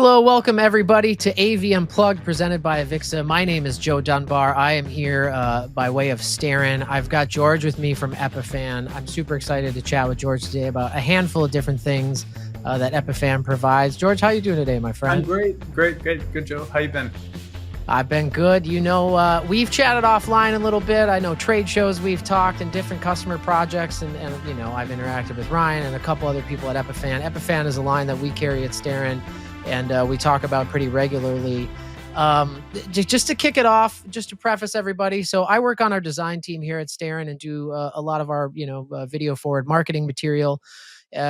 Hello, welcome everybody to AV Unplugged, presented by Avixa. My name is Joe Dunbar. I am here by way of Starin. I've got George with me from Epiphan. I'm super excited to chat with George today about a handful of different things that Epiphan provides. George, how are you doing today, my friend? I'm great. Good, Joe. How you been? I've been good. We've chatted offline a little bit. I know trade shows we've talked and different customer projects, and I've interacted with Ryan and a couple other people at Epiphan. Epiphan is a line that we carry at Starin, and we talk about pretty regularly. Just to kick it off, just to preface everybody, so I work on our design team here at Starin and do a lot of our video forward marketing material,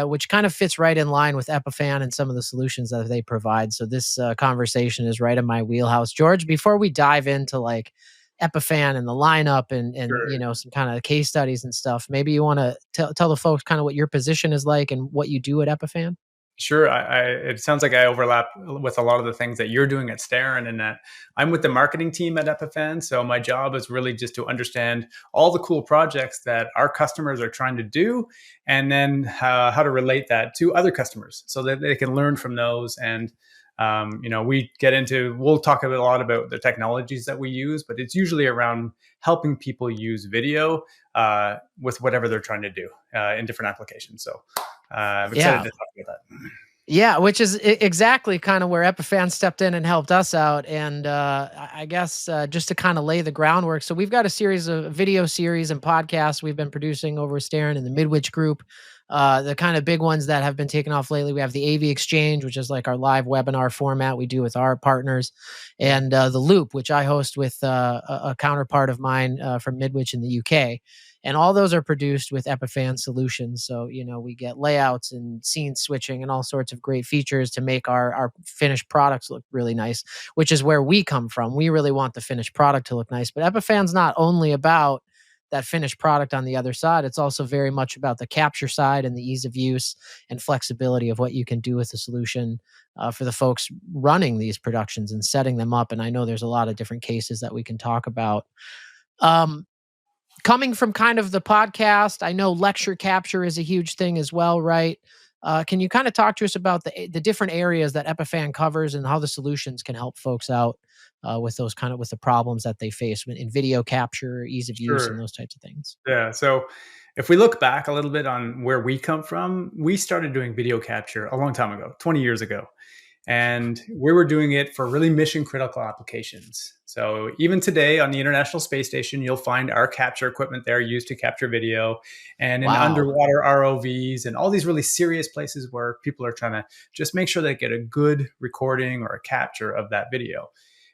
which kind of fits right in line with Epiphan and some of the solutions that they provide. So this conversation is right in my wheelhouse. George, before we dive into like Epiphan and the lineup and Sure. some kind of case studies and stuff, maybe you want to tell the folks kind of what your position is like and what you do at Epiphan. Sure. It sounds like I overlap with a lot of the things that you're doing at Starin, and that I'm with the marketing team at Epiphan. So my job is really just to understand all the cool projects that our customers are trying to do, and then how to relate that to other customers so that they can learn from those. And we'll talk a lot about the technologies that we use, but it's usually around helping people use video with whatever they're trying to do in different applications. So I'm excited Yeah. to talk about that. Yeah, which is exactly kind of where Epiphan stepped in and helped us out. And I guess just to kind of lay the groundwork. So we've got a series of video series and podcasts we've been producing over at Starin in the Midwich group. The kind of big ones that have been taken off lately, we have the AV Exchange, which is like our live webinar format we do with our partners, and the Loop, which I host with a counterpart of mine from Midwich in the UK. And all those are produced with Epiphan solutions. So, we get layouts and scene switching and all sorts of great features to make our finished products look really nice, which is where we come from. We really want the finished product to look nice. But Epiphan's not only about that finished product on the other side, it's also very much about the capture side and the ease of use and flexibility of what you can do with the solution for the folks running these productions and setting them up. And I know there's a lot of different cases that we can talk about. Um, Coming from kind of the podcast, I know lecture capture is a huge thing as well, right? Can you kind of talk to us about the different areas that Epiphan covers and how the solutions can help folks out with those kind of with the problems that they face in video capture, ease of use, and Sure. those types of things? Yeah. So if we look back a little bit on where we come from, we started doing video capture a long time ago, 20 years ago. And we were doing it for really mission critical applications. So even today on the International Space Station, you'll find our capture equipment there used to capture video, and in Wow. underwater ROVs and all these really serious places where people are trying to just make sure they get a good recording or a capture of that video.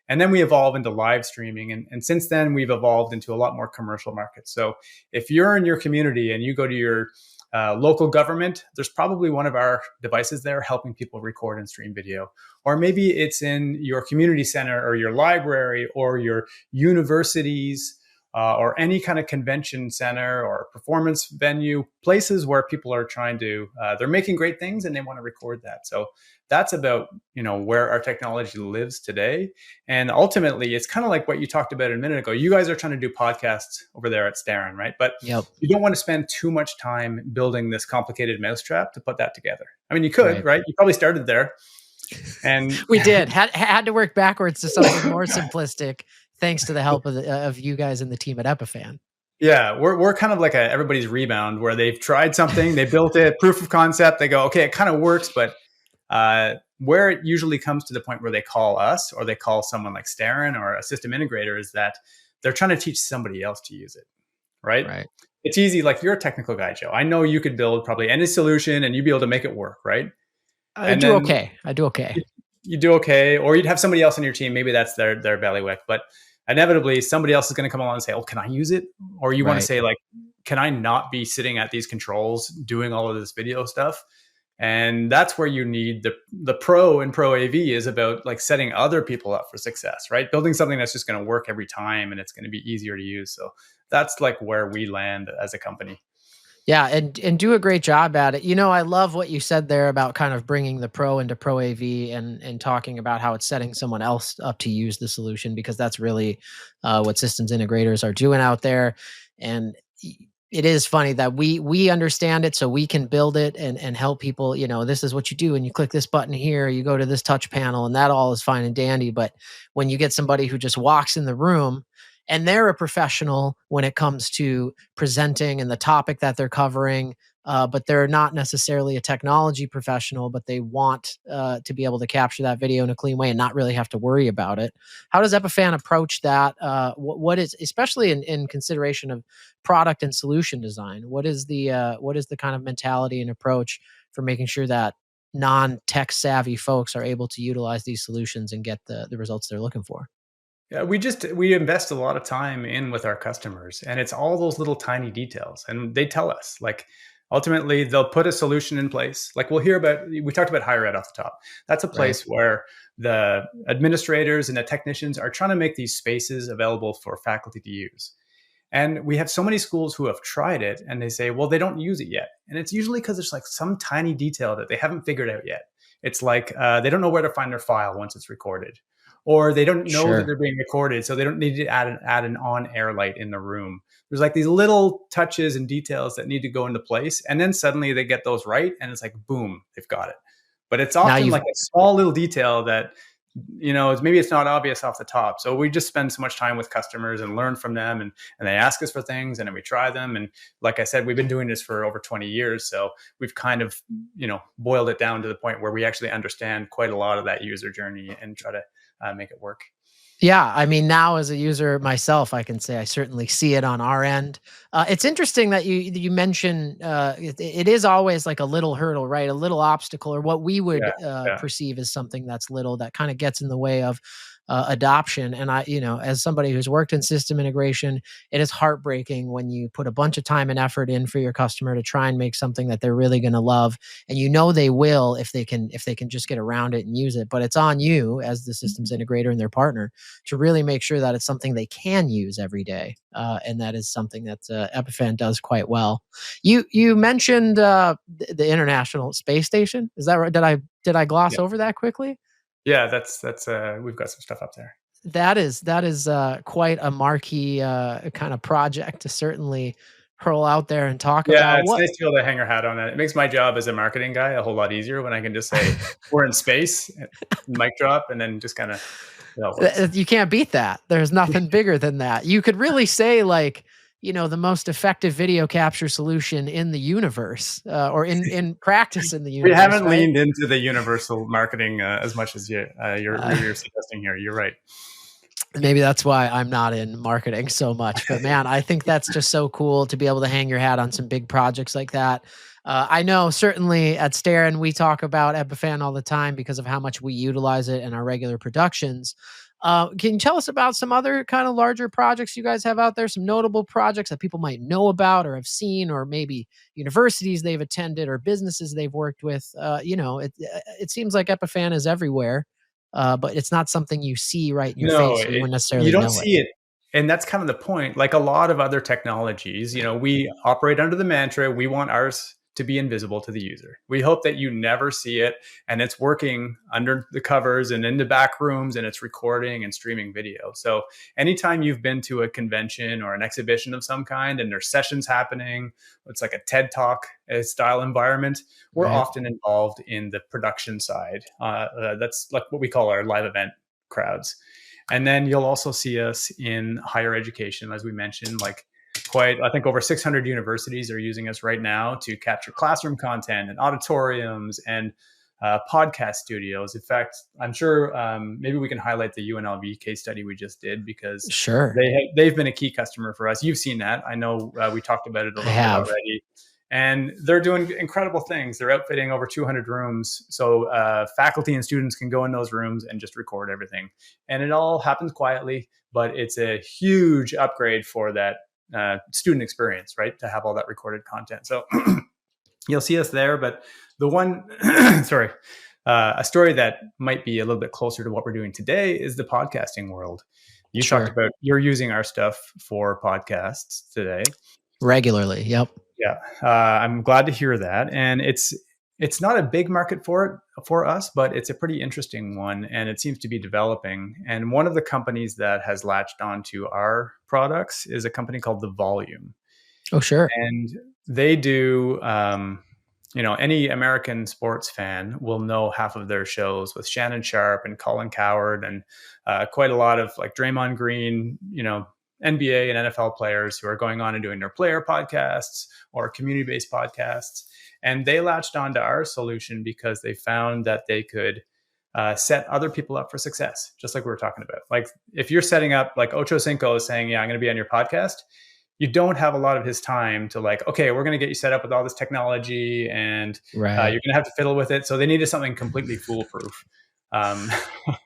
And then we evolve into live streaming. And since then, we've evolved into a lot more commercial markets. So if you're in your community and you go to your local government, there's probably one of our devices there helping people record and stream video. Or maybe it's in your community center or your library or your universities or any kind of convention center or performance venue, places where people are trying to, they're making great things and they want to record that. So that's about, where our technology lives today. And ultimately, it's kind of like what you talked about a minute ago. You guys are trying to do podcasts over there at Starin, right? But Yep. you don't want to spend too much time building this complicated mousetrap to put that together. I mean, you could, Right. right? You probably started there. And We did had to work backwards to something more simplistic, thanks to the help of you guys and the team at Epiphan. yeah, we're kind of like everybody's rebound where they've tried something, they built it, proof of concept, they go, okay, it kind of works, but where it usually comes to the point where they call us or they call someone like Starin or a system integrator is that they're trying to teach somebody else to use it, right? Right. It's easy. Like you're a technical guy, Joe. I know you could build probably any solution and you'd be able to make it work, right? I And do then okay. I do okay. you do okay, or you'd have somebody else on your team. Maybe that's their bailiwick, but inevitably somebody else is going to come along and say, "Oh, can I use it?" Or you want to Right. say, like, "Can I not be sitting at these controls doing all of this video stuff?" And that's where you need the pro in Pro AV is about like setting other people up for success, right? Building something that's just going to work every time and it's going to be easier to use. So that's like where we land as a company. Yeah, and do a great job at it. I love what you said there about kind of bringing the pro into Pro AV and talking about how it's setting someone else up to use the solution, because that's really what systems integrators are doing out there. And It is funny that we understand it, so we can build it and help people, this is what you do, and you click this button here, you go to this touch panel, and that all is fine and dandy. But when you get somebody who just walks in the room and they're a professional when it comes to presenting and the topic that they're covering, but they're not necessarily a technology professional, but they want to be able to capture that video in a clean way and not really have to worry about it. How does Epiphan approach that? What is, especially in consideration of product and solution design, what is the kind of mentality and approach for making sure that non-tech savvy folks are able to utilize these solutions and get the results they're looking for? Yeah, we invest a lot of time in with our customers, and it's all those little tiny details. And they tell us, like, ultimately they'll put a solution in place. Like, we talked about higher ed off the top. That's a Right. place where the administrators and the technicians are trying to make these spaces available for faculty to use. And we have so many schools who have tried it and they say, well, they don't use it yet. And it's usually because there's like some tiny detail that they haven't figured out yet. It's like they don't know where to find their file once it's recorded, or they don't know that Sure. they're being recorded. So they don't need to add an on air light in the room. There's like these little touches and details that need to go into place. And then suddenly they get those right. And it's like, boom, they've got it. But it's Now often you've like a small little detail that maybe it's not obvious off the top. So we just spend so much time with customers and learn from them, and they ask us for things and then we try them. And like I said, we've been doing this for over 20 years. So we've kind of, boiled it down to the point where we actually understand quite a lot of that user journey and try to make it work. Yeah, I mean, now as a user myself, I can say I certainly see it on our end. It's interesting that you mention it is always like a little hurdle, right? A little obstacle, or what we Yeah. would Yeah. perceive as something that's little that kind of gets in the way of adoption. And as somebody who's worked in system integration, it is heartbreaking when you put a bunch of time and effort in for your customer to try and make something that they're really going to love, and they will if they can just get around it and use it. But it's on you as the systems integrator and their partner to really make sure that it's something they can use every day. And that is something that Epiphan does quite well. You mentioned the International Space Station. Is that right? Did I gloss Yeah. over that quickly? Yeah. That's we've got some stuff up there. That is quite a marquee kind of project to certainly hurl out there and talk Yeah, about. it's What nice to be able to hang our hat on it. It makes my job as a marketing guy a whole lot easier when I can just say we're in space, mic drop, and then just kind of it works. You can't beat that. There's nothing bigger than that. You could really say like, the most effective video capture solution in the universe, or in practice in the We universe, haven't right? leaned into the universal marketing as much as Uh, you're suggesting here. You're right. Maybe that's why I'm not in marketing so much. But man, I think that's just so cool to be able to hang your hat on some big projects like that. I know certainly at Starin, we talk about Epiphan all the time because of how much we utilize it in our regular productions. Can you tell us about some other kind of larger projects you guys have out there? Some notable projects that people might know about or have seen, or maybe universities they've attended or businesses they've worked with. It seems like Epiphan is everywhere, but it's not something you see right in your No, face, so you wouldn't you necessarily don't know it. see it. And that's kind of the point. Like a lot of other technologies, we operate under the mantra, we want ours to be invisible to the user. We hope that you never see it and it's working under the covers and in the back rooms and it's recording and streaming video. So anytime you've been to a convention or an exhibition of some kind and there's sessions happening, it's like a TED Talk style environment, we're Right. often involved in the production side. That's like what we call our live event crowds. And then you'll also see us in higher education, as we mentioned, I think over 600 universities are using us right now to capture classroom content and auditoriums and podcast studios. In fact, I'm sure maybe we can highlight the UNLV case study we just did because Sure. they've been a key customer for us. You've seen that. I know we talked about it a I little bit have. already. And they're doing incredible things. They're outfitting over 200 rooms. So faculty and students can go in those rooms and just record everything. And it all happens quietly, but it's a huge upgrade for that student experience, right? To have all that recorded content. So you'll see us there. But the one, sorry, a story that might be a little bit closer to what we're doing today is the podcasting world. You talked Sure. about you're using our stuff for podcasts today. Regularly. Yep. Yeah, I'm glad to hear that, and it's not a big market for us, but it's a pretty interesting one, and it seems to be developing. And one of the companies that has latched onto our products is a company called The Volume, Oh, sure. And they do, any American sports fan will know half of their shows with Shannon Sharp and Colin Coward and quite a lot of like Draymond Green, NBA and NFL players who are going on and doing their player podcasts or community-based podcasts. And they latched onto our solution because they found that they could set other people up for success, just like we were talking about. Like if you're setting up, like Ocho Cinco is saying, yeah, I'm going to be on your podcast, you don't have a lot of his time to like, okay, we're going to get you set up with all this technology and you're Right. going to have to fiddle with it. So they needed something completely foolproof. Um,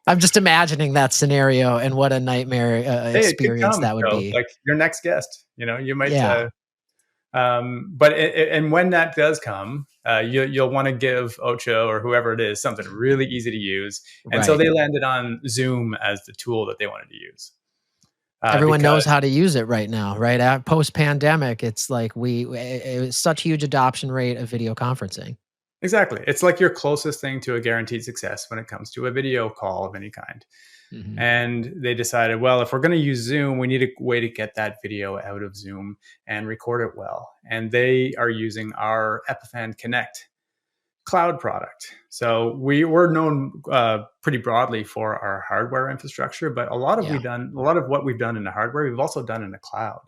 I'm just imagining that scenario and what a nightmare hey, it could experience come, that would Joe, be. like your next guest, you might, Yeah. and when that does come, you'll want to give Ocho or whoever it is something really easy to use. And so Right. they landed on Zoom as the tool that they wanted to use. Everyone knows Because how to use it right now, right? Post pandemic, it's like it was such huge adoption rate of video conferencing. exactly, it's like your closest thing to a guaranteed success when it comes to a video call of any kind. Mhm. And they decided, well, if we're going to use Zoom, we need a way to get that video out of Zoom and record it well. And they are using our Epiphan Connect cloud product. So we were known pretty broadly for our hardware infrastructure, but a lot of Yeah. what we've done in the hardware, we've also done in the cloud.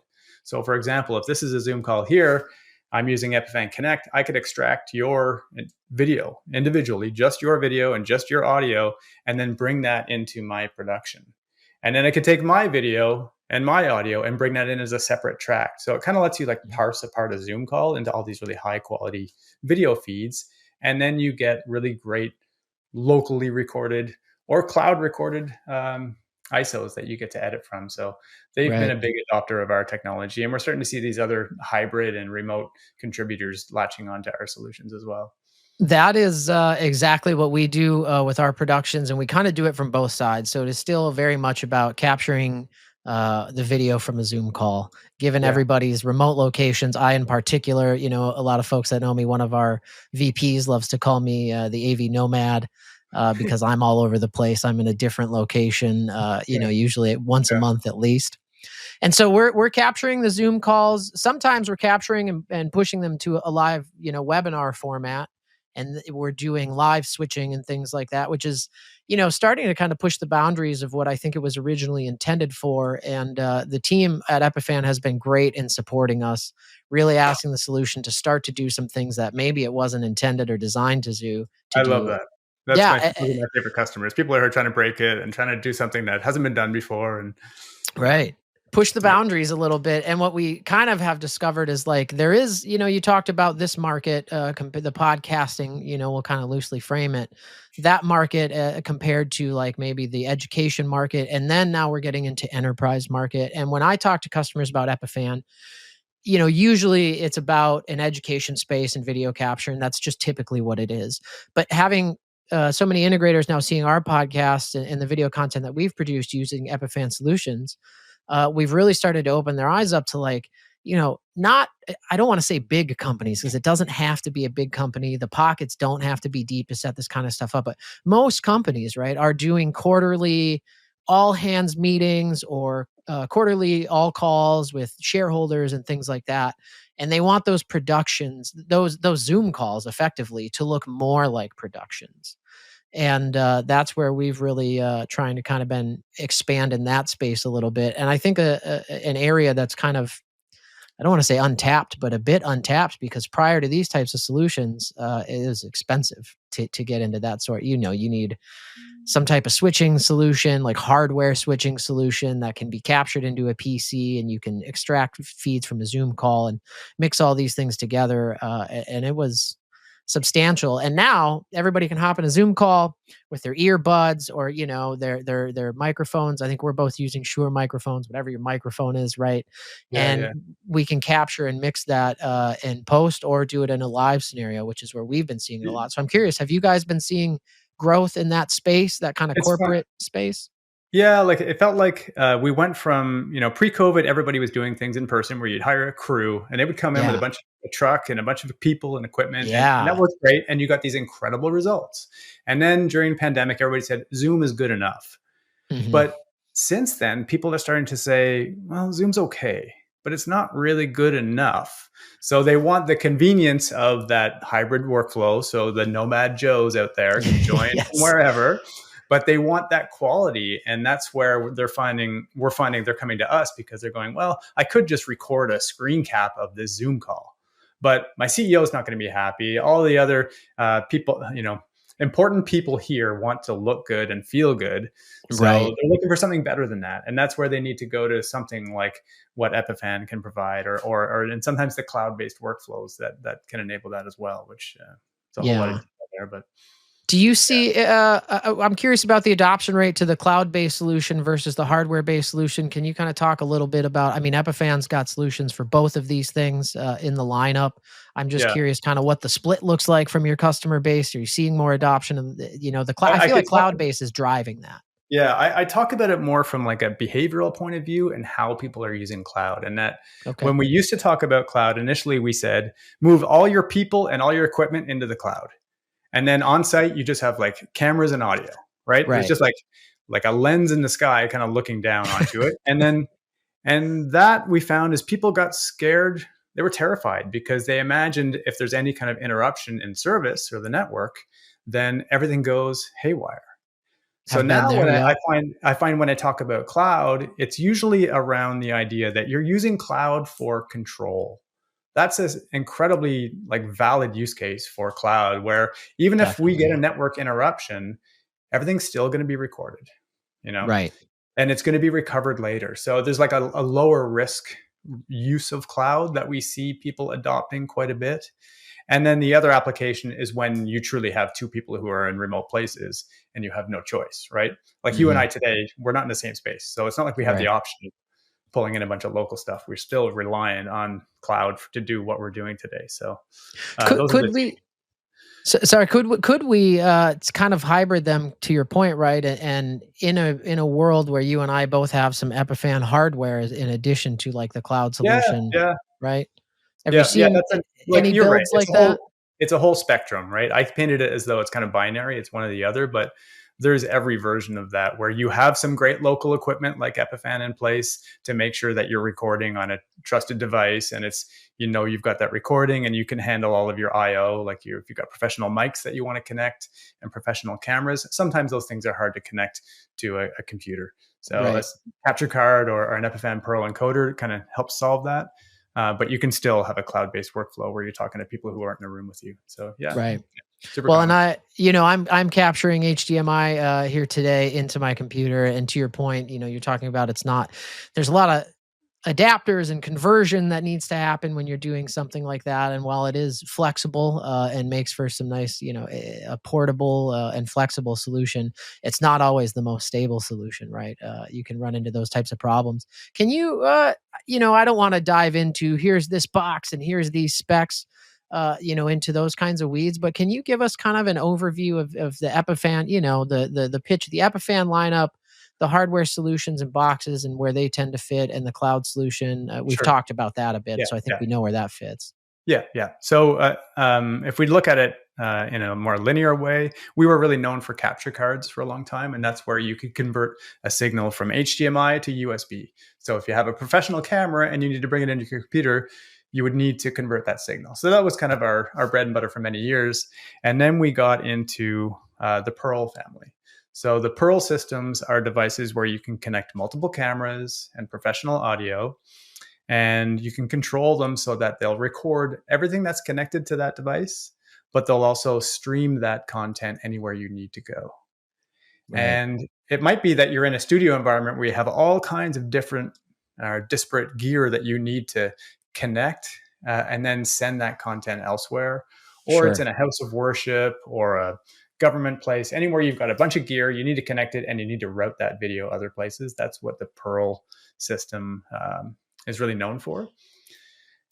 So for example, if this is a Zoom call here, I'm using Epiphan Connect, I could extract your video individually, just your video and just your audio, and then bring that into my production. And then I could take my video and my audio and bring that in as a separate track. So it kind of lets you like Mhm. parse apart a Zoom call into all these really high quality video feeds. And then you get really great locally recorded or cloud recorded ISOs that you get to edit from. So they've been Right. a big adopter of our technology, and we're starting to see these other hybrid and remote contributors latching onto our solutions as well. That is exactly what we do with our productions, and we kind of do it from both sides. So it is still very much about capturing the video from a Zoom call, given Yeah. everybody's remote locations. I, in particular, a lot of folks that know me, one of our VPs loves to call me the AV nomad. Because I'm all over the place. I'm in a different location, Yeah. usually once a Yeah. month at least. And so we're capturing the Zoom calls. Sometimes we're capturing and pushing them to a live, webinar format. And we're doing live switching and things like that, which is, starting to kind of push the boundaries of what I think it was originally intended for. And the team at Epiphan has been great in supporting us, really asking the solution to start to do some things that maybe it wasn't intended or designed to do. To I love do. that. That's Yeah, those are my favorite customers. People that are trying to break it and trying to do something that hasn't been done before. And right. Push the yeah, boundaries a little bit. And what we kind of have discovered is like there is, you talked about this market, the podcasting, we'll kind of loosely frame it. That market compared to like maybe the education market. And then now we're getting into enterprise market. And when I talk to customers about Epiphan, usually it's about an education space and video capture, and that's just typically what it is. But having so many integrators now seeing our podcast and the video content that we've produced using Epiphan solutions, we've really started to open their eyes up to like, not, I don't want to say big companies because it doesn't have to be a big company. The pockets don't have to be deep to set this kind of stuff up. But most companies, right, are doing quarterly all hands meetings or quarterly all calls with shareholders and things like that. And they want those productions, those Zoom calls effectively to look more like productions. And that's where we've really trying to kind of been expand in that space a little bit. And I think an area that's kind of, I don't want to say untapped, but a bit untapped because prior to these types of solutions, it is expensive to get into that sort. You need some type of switching solution, like hardware switching solution that can be captured into a PC, and you can extract feeds from a Zoom call and mix all these things together. And it was substantial. And now everybody can hop in a Zoom call with their earbuds or their microphones. I think we're both using Shure microphones, whatever your microphone is, right? yeah, And yeah. we can capture and mix that in post or do it in a live scenario, which is where we've been seeing it a lot. So I'm curious, have you guys been seeing growth in that space, that kind of It's fun. corporate space? Yeah, like it felt like we went from pre-COVID, everybody was doing things in person where you'd hire a crew and they would come in with Yeah. a truck and a bunch of people and equipment, and that Yeah. worked great, and you got these incredible results. And then during pandemic, everybody said Zoom is good enough. Mhm. But since then, people are starting to say, well, Zoom's okay. but it's not really good enough. So they want the convenience of that hybrid workflow. So the nomad Joes out there can join from Yes. wherever, but they want that quality. And that's where we're finding they're coming to us because they're going, well, I could just record a screen cap of this Zoom call, but my CEO is not going to be happy. All the other people, important people here want to look good and feel good. So Right. they're looking for something better than that. And that's where they need to go to something like what Epiphan can provide, or and sometimes the cloud-based workflows that can enable that as well, which it's a whole lot of Yeah. detail there. But Do you see, I'm curious about the adoption rate to the cloud-based solution versus the hardware-based solution. Can you kind of talk a little bit about, I mean, Epiphan's got solutions for both of these things in the lineup. I'm just yeah, curious kind of what the split looks like from your customer base. Are you seeing more adoption of the cloud? I I feel could like talk. cloud-based is driving that. Yeah, I talk about it more from like a behavioral point of view and how people are using cloud. And that Okay. when we used to talk about cloud, initially we said move all your people and all your equipment into the cloud. And then on site, you just have like cameras and audio, right? There's Right. just like a lens in the sky kind of looking down onto it. And that we found is people got scared. They were terrified because they imagined if there's any kind of interruption in service or the network, then everything goes haywire. So Have been now there. when Yep. I find when I talk about cloud, it's usually around the idea that you're using cloud for control. That's an incredibly like valid use case for cloud, where even if we get a Definitely. network interruption, everything's still going to be recorded, you know, Right. and it's going to be recovered later. So there's like a lower risk use of cloud that we see people adopting quite a bit. And then the other application is when you truly have two people who are in remote places and you have no choice, right? Like you and Hmm. I today, we're not in the same space. So it's not like we have the Right. option of pulling in a bunch of local stuff. We're still relying on cloud to do what we're doing today. So Could those are the could two. we sorry, could we it's kind of hybrid them to your point, right? And in a world where you and I both have some Epiphan hardware in addition to like the cloud Yeah, solution, yeah. right? Have you Yeah, seen that's like any you're right. builds like that? It's a whole spectrum, right? I painted it as though it's kind of binary, it's one or the other, but there's every version of that where you have some great local equipment like Epiphan in place to make sure that you're recording on a trusted device and it's you've got that recording and you can handle all of your IO like if you've got professional mics that you want to connect and professional cameras. Sometimes those things are hard to connect to a computer. So a Right, capture card or an Epiphan Pro encoder kind of helps solve that. But you can still have a cloud-based workflow where you're talking to people who aren't in a room with you. So yeah, right. super Well, and common. I'm capturing HDMI here today into my computer, and to your point, you're talking about it's not. There's a lot of adapters and conversion that needs to happen when you're doing something like that. And while it is flexible and makes for some nice, a portable and flexible solution, it's not always the most stable solution, right? You can run into those types of problems. Can you, I don't want to dive into here's this box and here's these specs. Into those kinds of weeds, but can you give us kind of an overview of the Epiphan, the pitch, the Epiphan lineup, the hardware solutions and boxes and where they tend to fit and the cloud solution. We've Sure. talked about that a bit, Yeah. so I think Yeah. we know where that fits. Yeah. So if we look at it in a more linear way, we were really known for capture cards for a long time, and that's where you could convert a signal from HDMI to USB. So if you have a professional camera and you need to bring it into your computer, you would need to convert that signal. So that was kind of our bread and butter for many years. And then we got into the Pearl family. So the Pearl systems are devices where you can connect multiple cameras and professional audio, and you can control them so that they'll record everything that's connected to that device, but they'll also stream that content anywhere you need to go. Right. And it might be that you're in a studio environment where you have all kinds of different disparate gear that you need to connect and then send that content elsewhere. Or it's Sure. in a house of worship or a government place, anywhere you've got a bunch of gear, you need to connect it and you need to route that video other places. That's what the Pearl system is really known for.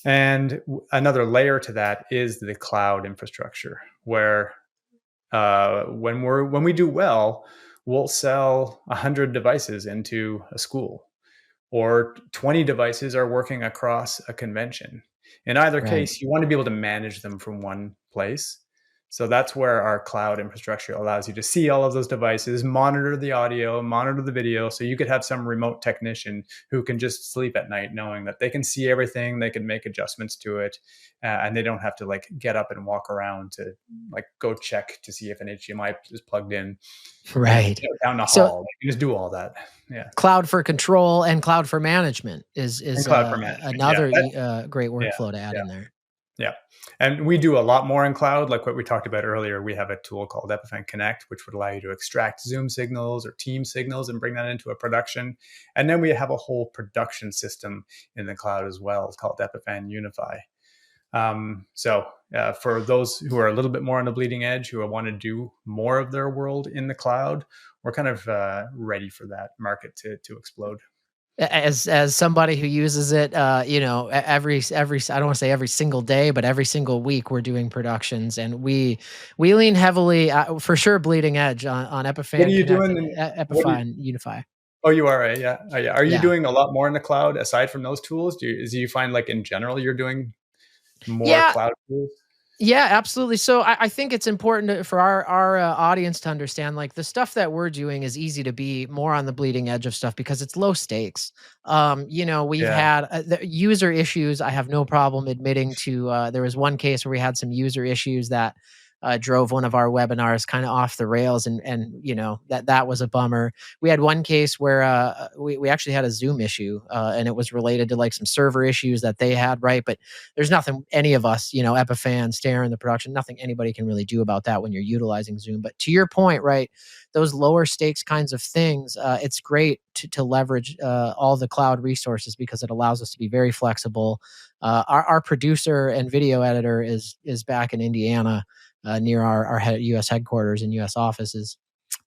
And another layer to that is the cloud infrastructure, where when we do well, we'll sell 100 devices into a school, or 20 devices are working across a convention. In either Right. case, you want to be able to manage them from one place. So that's where our cloud infrastructure allows you to see all of those devices, monitor the audio, monitor the video. So you could have some remote technician who can just sleep at night knowing that they can see everything, they can make adjustments to it, and they don't have to like get up and walk around to like go check to see if an HDMI is plugged in and Right. down the So hall. You just do all that. Yeah. cloud for control and cloud for management And cloud for management. Yeah. another great Yeah. workflow to add Yeah. in there. Yeah. And we do a lot more in cloud, like what we talked about earlier. We have a tool called Epiphan Connect, which would allow you to extract Zoom signals or team signals and bring that into a production. And then we have a whole production system in the cloud as well. It's called Epiphan Unify. For those who are a little bit more on the bleeding edge, who want to do more of their world in the cloud, we're kind of ready for that market to explode. As somebody who uses it, every I don't want to say every single day, but every single week we're doing productions, and we lean heavily for sure bleeding edge on What are Epiphan you Connect doing? and Epiphan Unify. Oh, you are, right? Yeah. Oh, yeah. Are you Yeah. doing a lot more in the cloud aside from those tools? Do you find like in general you're doing more Yeah, cloud tools? yeah, absolutely. So I think it's important for our audience to understand like the stuff that we're doing is easy to be more on the bleeding edge of stuff because it's low stakes. We've Yeah. had the user issues. I have no problem admitting to. There was one case where we had some user issues that drove one of our webinars kind of off the rails, and that was a bummer. We had one case where we actually had a Zoom issue, and it was related to like some server issues that they had, right? But there's nothing any of us, Epiphan, Starin, the production, nothing anybody can really do about that when you're utilizing Zoom. But to your point, right, those lower stakes kinds of things, it's great to leverage all the cloud resources because it allows us to be very flexible. Our producer and video editor is back in Indiana, near our U.S. headquarters and U.S. offices.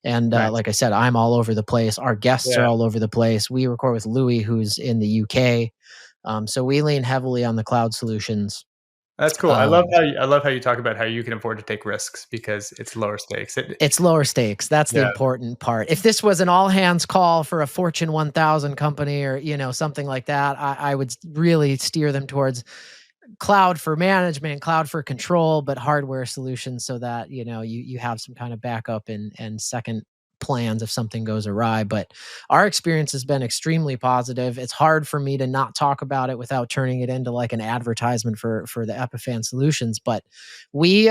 And Nice. like I said, I'm all over the place. Our guests are Yeah. all over the place. We record with Louis, who's in the UK. So we lean heavily on the cloud solutions. That's cool. Um, I love how you talk about how you can afford to take risks because it's lower stakes. it's lower stakes. That's the Yeah. important part. If this was an all hands call for a Fortune 1000 company or, something like that, I would really steer them towards cloud for management, cloud for control, but hardware solutions so that, you have some kind of backup and second plans if something goes awry. But our experience has been extremely positive. It's hard for me to not talk about it without turning it into like an advertisement for the Epiphan solutions. But we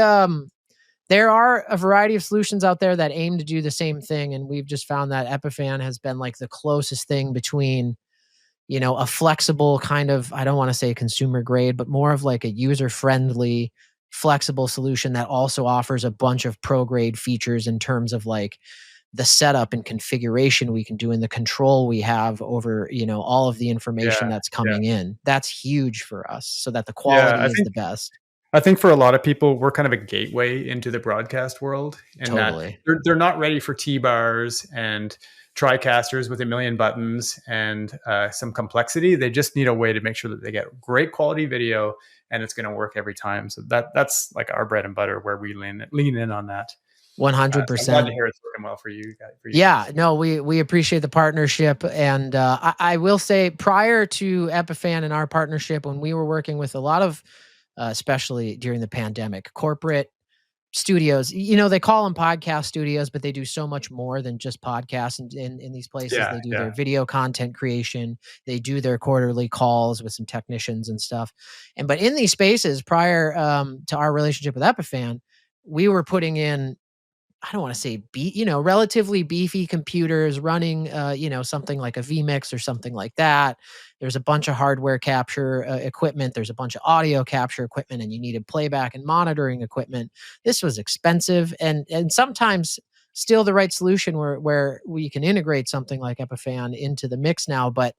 there are a variety of solutions out there that aim to do the same thing. And we've just found that Epiphan has been like the closest thing between a flexible kind of, I don't want to say consumer grade, but more of like a user friendly, flexible solution that also offers a bunch of pro grade features in terms of like the setup and configuration we can do and the control we have over, all of the information Yeah. that's Yeah. coming in. That's huge for us so that the Yeah. quality is the best. I think for a lot of people, we're kind of a gateway into the broadcast world in that Totally. they're not ready for T-bars and TriCasters with a million buttons and some complexity. They just need a way to make sure that they get great quality video and it's going to work every time. So that's like our bread and butter where we lean in on that. So I'm glad to 100%. hear it's working well for you guys. Yeah, no, we appreciate the partnership, and I will say, prior to Epiphan and our partnership, when we were working with a lot of, especially during the pandemic, corporate studios, they call them podcast studios, but they do so much more than just podcasts. And in these places, Yeah, they do yeah, their video content creation, they do their quarterly calls with some technicians and stuff. But in these spaces, prior to our relationship with Epiphan, we were putting in, I don't want to say relatively beefy computers running, something like a vMix or something like that. There's a bunch of hardware capture equipment. There's a bunch of audio capture equipment, and you needed playback and monitoring equipment. This was expensive, and sometimes still the right solution where we can integrate something like Epiphan into the mix now. But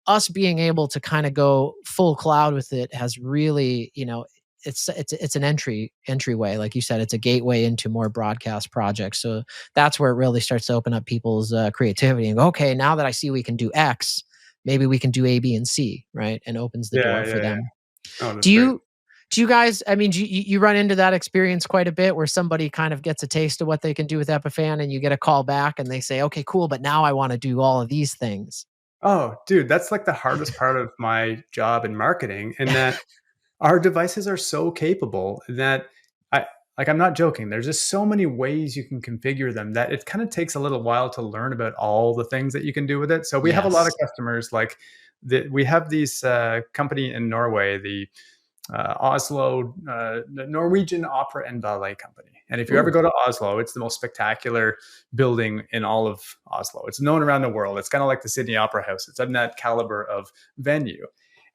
us being able to kind of go full cloud with it has really, it's an entryway. Like you said, it's a gateway into more broadcast projects. So that's where it really starts to open up people's creativity and go, okay, now that I see we can do X, maybe we can do A, B, and C, right? And opens the yeah, door for yeah, yeah. them. Oh, Do that's great. you guys, I mean, do you run into that experience quite a bit where somebody kind of gets a taste of what they can do with Epiphan and you get a call back and they say, okay, cool, but now I want to do all of these things? Oh, dude, that's like the hardest part of my job in marketing, in that our devices are so capable that like, I'm not joking. There's just so many ways you can configure them that it kind of takes a little while to learn about all the things that you can do with it. So we have a lot of Yes. customers like we have these company in Norway, the Oslo, the Norwegian Opera and Ballet Company. And if you ever Ooh, go to Oslo, it's the most spectacular building in all of Oslo. It's known around the world. It's kind of like the Sydney Opera House. It's in that caliber of venue.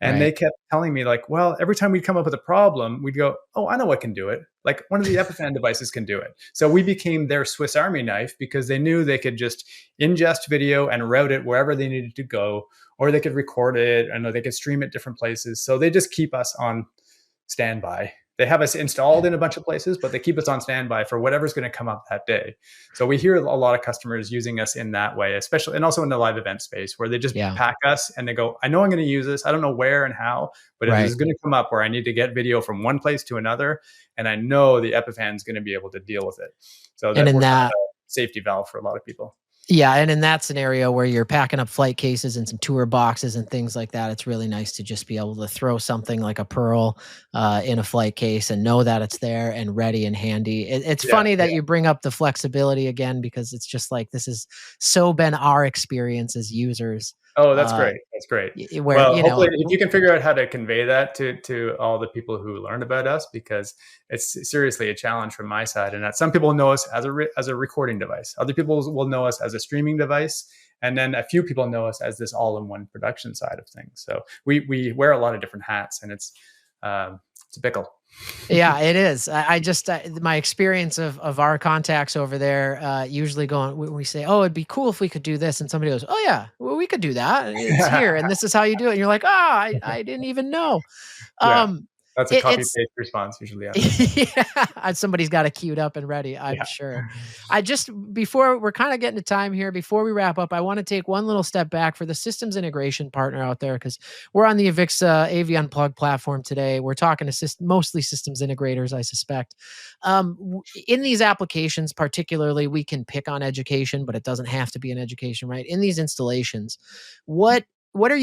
And right. they kept telling me, like, well, every time we'd come up with a problem, we'd go, oh, I know what can do it. Like one of the Epiphan devices can do it. So we became their Swiss Army knife because they knew they could just ingest video and route it wherever they needed to go, or they could record it and they could stream it different places. So they just keep us on standby. They have us installed in a bunch of places, but they keep us on standby for whatever's going to come up that day. So we hear a lot of customers using us in that way, especially and also in the live event space where they just Yeah. pack us and they go, I know I'm going to use this. I don't know where and how, but if this Right. is going to come up where I need to get video from one place to another, and I know the Epiphan is going to be able to deal with it. So And that in we're kind of that, a safety valve for a lot of people. yeah, and in that scenario where you're packing up flight cases and some tour boxes and things like that, it's really nice to just be able to throw something like a Pearl in a flight case and know that it's there and ready and handy. It's Yeah. funny that you bring up the flexibility again because it's just like this has so been our experience as users. Oh, that's Uh, great. That's great. where Well, hopefully, if you can figure out how to convey that to all the people who learn about us, because it's seriously a challenge from my side, and that some people know us as as a recording device, other people will know us as a streaming device, and then a few people know us as this all-in-one production side of things. So we wear a lot of different hats, and it's a pickle. Yeah, it is. I just my experience of our contacts over there usually going. We say, "Oh, it'd be cool if we could do this," and somebody goes, "Oh yeah, well, we could do that. It's here, and this is how you do it." And you're like, "Ah, I didn't even know." Yeah, Um, that's a copy it's paste response usually out of it. yeah, somebody's got it queued up and ready, I'm Yeah, sure. I just before we're kind of getting to time here, before we wrap up, I want to take one little step back for the systems integration partner out there because we're on the Avixa AV Unplugged platform today. We're talking to mostly systems integrators, I suspect. In these applications, particularly, we can pick on education, but it doesn't have to be an education, right? In these installations, what what is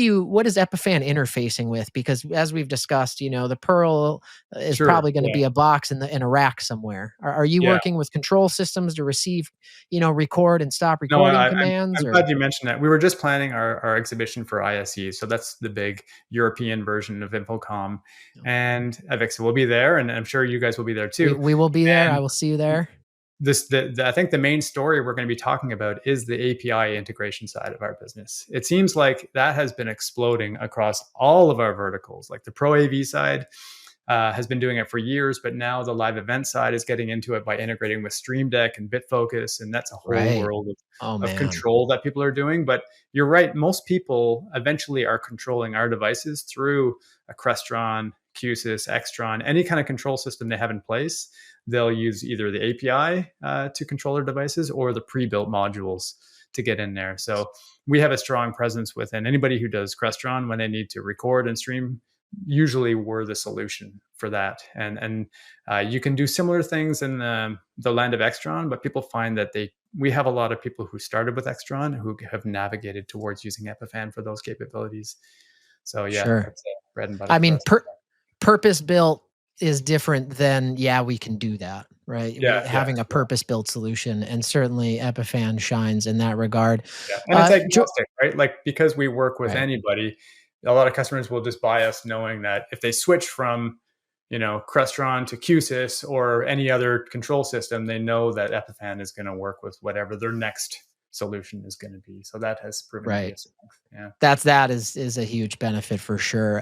Epiphan interfacing with? Because as we've discussed, the Pearl is sure. probably going to Yeah, be a box in a rack somewhere. Are you yeah. working with control systems to receive, record and stop No, recording commands I'm or glad you mentioned that. We were just planning our exhibition for ISE, so that's the big European version of Infocom, no. and Avixa will be there, and I'm sure you guys will be there we too. we will be there. I And will see you there. I think the main story we're going to be talking about is the API integration side of our business. It seems like that has been exploding across all of our verticals, like the Pro AV side. Has been doing it for years, but now the live event side is getting into it by integrating with Stream Deck and Bitfocus, and that's a whole Right. world Oh of man. control that people are doing. But you're right, most people eventually are controlling our devices through a Crestron, Qsys, Extron, any kind of control system they have in place. They'll use either the API to control their devices or the pre-built modules to get in there. So we have a strong presence within anybody who does Crestron when they need to record and stream. Usually we're the solution for that, and you can do similar things in the land of Extron, but people find that we have a lot of people who started with Extron who have navigated towards using Epiphan for those capabilities. So yeah, Sure. that's bread and butter I for mean, us. purpose built is different than yeah, we can do that, right? Yeah, yeah, Having a yeah, purpose built solution, and certainly Epiphan shines in that regard. yeah. And it's Jo- agnostic, right? Like because we work with right. anybody, a lot of customers will just buy us knowing that if they switch from Crestron to Qsys or any other control system, they know that Epiphan is going to work with whatever their next solution is going to be. So that has proven to be Right. a strength. Yeah. That is a huge benefit for sure.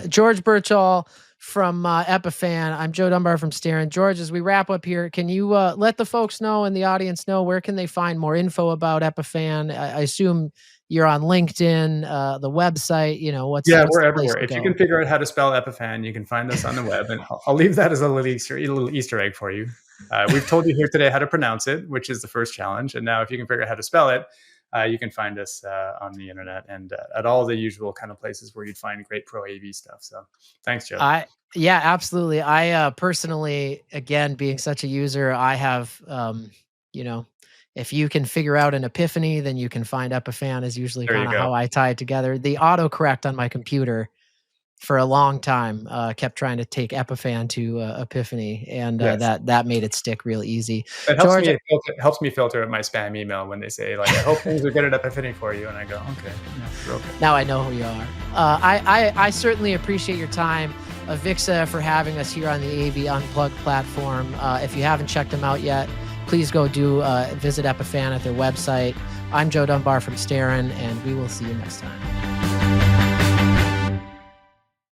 George Birchall from Epiphan. I'm Joe Dunbar from Starin. George, as we wrap up here, can you let the folks know and the audience know where can they find more info about Epiphan? I assume you're on LinkedIn, the website. Yeah, What's we're the place everywhere. to If you can go? figure out how to spell Epiphan, you can find us on the web, and I'll leave that as a little Easter egg for you. We've told you here today how to pronounce it, which is the first challenge, and now if you can figure out how to spell it, you can find us on the internet and at all the usual kind of places where you'd find great pro AV stuff. So, thanks, Joe. I Yeah, absolutely. I personally, again, being such a user, I have you know, if you can figure out an epiphany, then you can find Epiphan is usually There kind you of go. how I tie it together. The autocorrect on my computer for a long time, kept trying to take Epiphan to Epiphany, and Yes. that made it stick real easy. It George, helps me filter my spam email when they say, like, "I hope things are good at Epiphany for you," and I go, "Okay, yeah, you're okay." now I know who you are. I certainly appreciate your time, Vixa, for having us here on the AV Unplugged platform. If you haven't checked them out yet, please go visit Epiphan at their website. I'm Joe Dunbar from Starin, and we will see you next time.